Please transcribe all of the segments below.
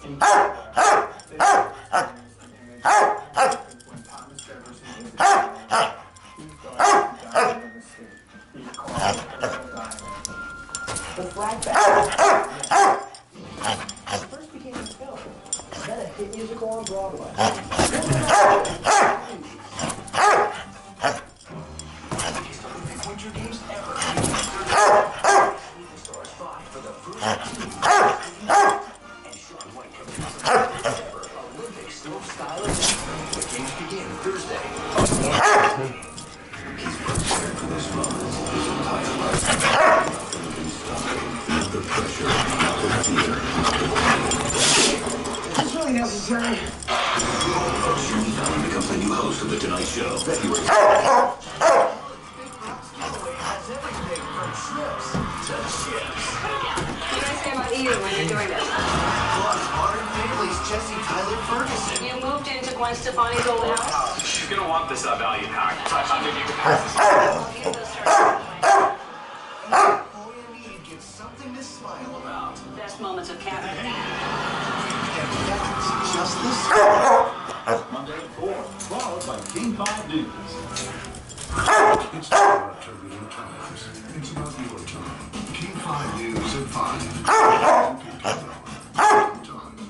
The flashback first became a film, then a hit musical on Broadway. Winter Games ever. Stars fought for the first and Sean White Olympic slopestyle event. The games begin Thursday. He's prepared for this moment his entire life. The pressure, the fear. Is this really necessary? Jimmy Fallon becomes the new host of The Tonight Show. February. Big Rocks giveaway has everything from trips to chips. What do I say about eating when you're doing this? Plus, Modern Family's Jesse Tyler Ferguson. You moved into Gwen Stefani's old house? She's gonna want this value pack. I'm gonna give you pass this. I'll give those starts. All you need gets something to smile about. Best moments of camping. And that's just this. Monday at 4, followed by King 5 News. It's not about turbulent times. It's about your time. King 5 News at 5.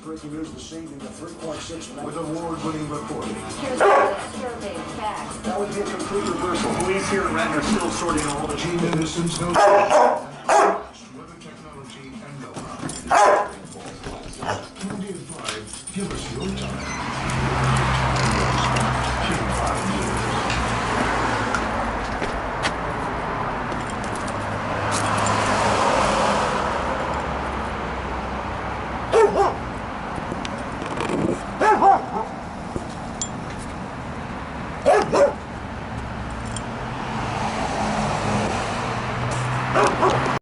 Breaking news this evening, the 3.6 With award-winning reporting. Here's the survey facts. That would be a complete reversal. Police here in Renton are still sorting all the Team Innocence, no weather technology, and know-how. 20 at 5, give us your time. King 5 News.